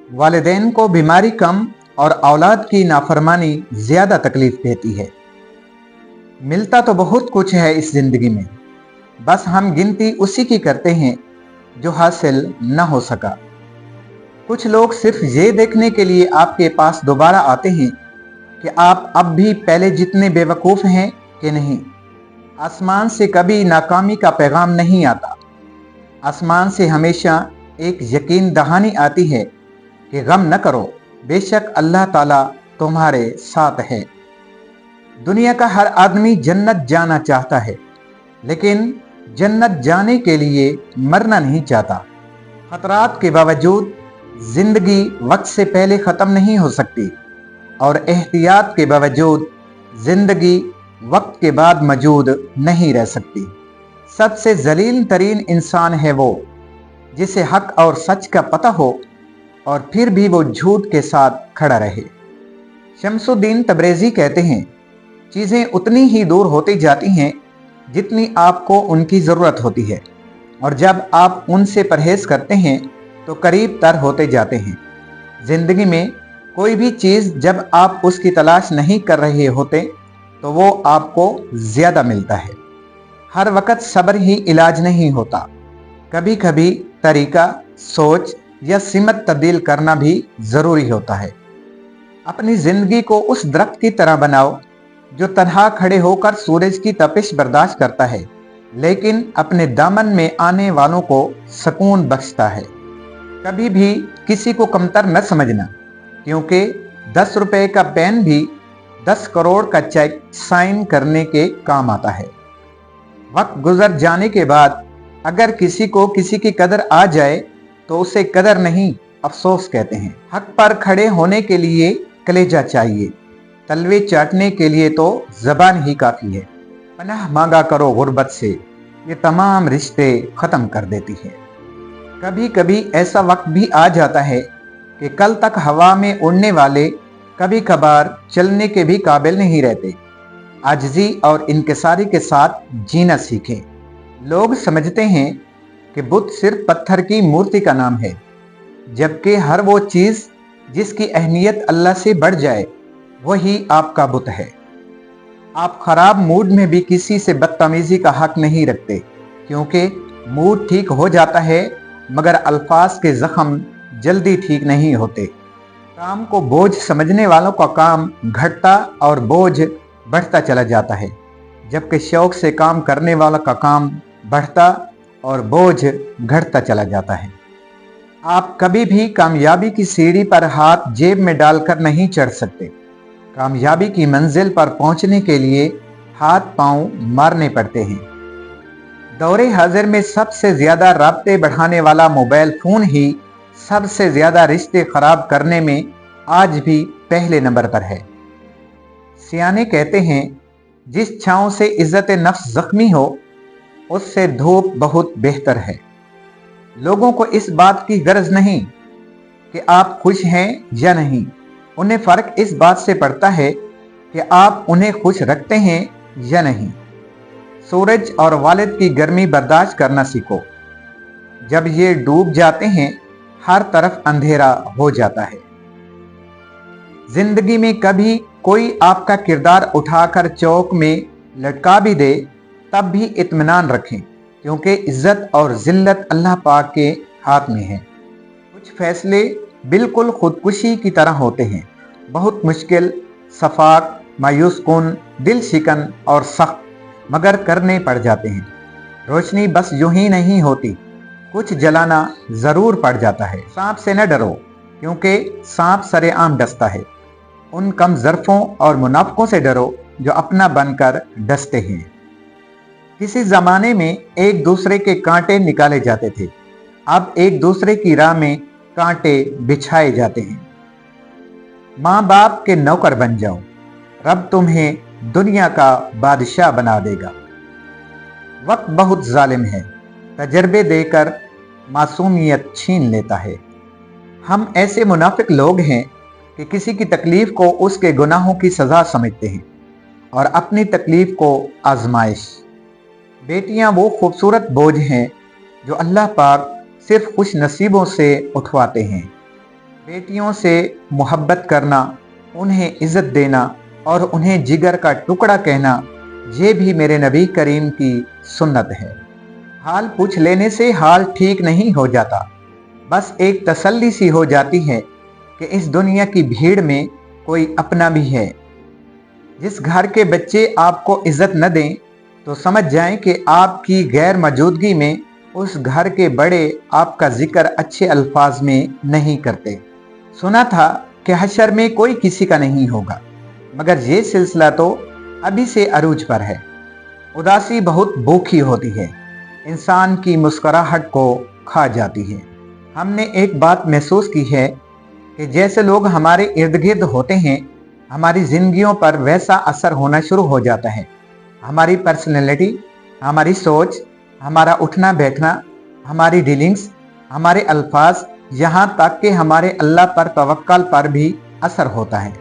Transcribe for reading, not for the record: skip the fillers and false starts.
वालिदैन को बीमारी कम और औलाद की नाफरमानी ज़्यादा तकलीफ देती है। मिलता तो बहुत कुछ है इस ज़िंदगी में, बस हम गिनती उसी की करते हैं जो हासिल न हो सका। कुछ लोग सिर्फ ये देखने के लिए आपके पास दोबारा आते हैं कि आप अब भी पहले जितने बेवकूफ़ हैं कि नहीं। आसमान से कभी नाकामी का पैगाम नहीं आता। आसमान से हमेशा एक यकीन दहानी आती है कि गम न करो, बेशक अल्लाह ताला तुम्हारे साथ है। दुनिया का हर आदमी जन्नत जाना चाहता है, लेकिन जन्नत जाने के लिए मरना नहीं चाहता। खतरात के बावजूद जिंदगी वक्त से पहले ख़त्म नहीं हो सकती और एहतियात के बावजूद जिंदगी वक्त के बाद मौजूद नहीं रह सकती। सबसे जलील तरीन इंसान है वो जिसे हक और सच का पता हो और फिर भी वो झूठ के साथ खड़ा रहे। शमसुद्दीन तबरेज़ी कहते हैं, चीज़ें उतनी ही दूर होती जाती हैं जितनी आपको उनकी ज़रूरत होती है, और जब आप उनसे परहेज़ करते हैं तो करीब तर होते जाते हैं। ज़िंदगी में कोई भी चीज़ जब आप उसकी तलाश नहीं कर रहे होते तो वो आपको ज़्यादा मिलता है। हर वक्त सब्र ही इलाज नहीं होता, कभी कभी तरीका, सोच या सिमत तब्दील करना भी ज़रूरी होता है। अपनी ज़िंदगी को उस दरख्त की तरह बनाओ जो तन्हा खड़े होकर सूरज की तपिश बर्दाश्त करता है, लेकिन अपने दामन में आने वालों को सुकून बख्शता है। कभी भी किसी को कमतर न समझना, क्योंकि 10 रुपए का पेन भी 10 करोड़ का चेक साइन करने के काम आता है। वक्त गुजर जाने के बाद अगर किसी को किसी की कदर आ जाए तो उसे कदर नहीं, अफसोस कहते हैं। हक पर खड़े होने के लिए कलेजा चाहिए, तलवे चाटने के लिए तो ज़बान ही काफ़ी है। पनाह मांगा करो गुर्बत से, ये तमाम रिश्ते ख़त्म कर देती है। कभी कभी ऐसा वक्त भी आ जाता है कि कल तक हवा में उड़ने वाले कभी कभार चलने के भी काबिल नहीं रहते। आजिज़ी और इनकिसारी के साथ जीना सीखें। लोग समझते हैं कि बुत सिर्फ पत्थर की मूर्ति का नाम है, जबकि हर वो चीज़ जिसकी अहमियत अल्लाह से बढ़ जाए वही आपका बुत है। आप खराब मूड में भी किसी से बदतमीज़ी का हक नहीं रखते, क्योंकि मूड ठीक हो जाता है मगर अल्फाज के ज़ख्म जल्दी ठीक नहीं होते। काम को बोझ समझने वालों का काम घटता और बोझ बढ़ता चला जाता है, जबकि शौक से काम करने वालों का काम बढ़ता और बोझ घटता चला जाता है। आप कभी भी कामयाबी की सीढ़ी पर हाथ जेब में डालकर नहीं चढ़ सकते। कामयाबी की मंजिल पर पहुंचने के लिए हाथ पांव मारने पड़ते हैं। दौरे हाजिर में सबसे ज़्यादा राब्ते बढ़ाने वाला मोबाइल फ़ोन ही सबसे ज़्यादा रिश्ते ख़राब करने में आज भी पहले नंबर पर है। सियाने कहते हैं, जिस छाँव से इज़्ज़त नफ्स ज़ख्मी हो उससे धूप बहुत बेहतर है। लोगों को इस बात की गरज नहीं कि आप खुश हैं या नहीं, उन्हें फ़र्क इस बात से पड़ता है कि आप उन्हें खुश रखते हैं या नहीं। सूरज और वालिद की गर्मी बर्दाश्त करना सीखो। जब ये डूब जाते हैं हर तरफ अंधेरा हो जाता है। जिंदगी में कभी कोई आपका किरदार उठाकर चौक में लटका भी दे तब भी इत्मीनान रखें, क्योंकि इज्जत और जिल्लत अल्लाह पाक के हाथ में है। कुछ फैसले बिल्कुल खुदकुशी की तरह होते हैं, बहुत मुश्किल, शफाक, मायूस कुन, दिल शिकन और सख्त, मगर करने पड़ जाते हैं। रोशनी बस यूं ही नहीं होती, कुछ जलाना ज़रूर पड़ जाता है। सांप से न डरो, क्योंकि सांप सरेआम डसता है। उन कम ज़र्फ़ों और मुनाफ़िकों से डरो जो अपना बनकर डसते हैं। किसी ज़माने में एक दूसरे के कांटे निकाले जाते थे, अब एक दूसरे की राह में कांटे बिछाए जाते हैं। माँ बाप के नौकर बन जाओ, रब तुम्हें दुनिया का बादशाह बना देगा। वक्त बहुत जालिम है, तजर्बे देकर मासूमियत छीन लेता है। हम ऐसे मुनाफिक लोग हैं कि किसी की तकलीफ़ को उसके गुनाहों की सज़ा समझते हैं और अपनी तकलीफ़ को आजमाइश। बेटियां वो खूबसूरत बोझ हैं जो अल्लाह पाक सिर्फ खुश नसीबों से उठवाते हैं। बेटियों से मोहब्बत करना, उन्हें इज्जत देना और उन्हें जिगर का टुकड़ा कहना, ये भी मेरे नबी करीम की सुन्नत है। हाल पूछ लेने से हाल ठीक नहीं हो जाता, बस एक तसल्ली सी हो जाती है कि इस दुनिया की भीड़ में कोई अपना भी है। जिस घर के बच्चे आपको इज्जत न दें तो समझ जाएं कि आपकी गैर मौजूदगी में उस घर के बड़े आपका जिक्र अच्छे अल्फाज में नहीं करते। सुना था कि हशर में कोई किसी का नहीं होगा, मगर ये सिलसिला तो अभी से अरूज पर है। उदासी बहुत भूखी होती है, इंसान की मुस्कुराहट को खा जाती है। हमने एक बात महसूस की है कि जैसे लोग हमारे इर्द गिर्द होते हैं, हमारी जिंदगियों पर वैसा असर होना शुरू हो जाता है। हमारी पर्सनैलिटी, हमारी सोच, हमारा उठना बैठना, हमारी डीलिंग्स, हमारे अल्फाज, यहाँ तक कि हमारे अल्लाह पर तवक्कल पर भी असर होता है।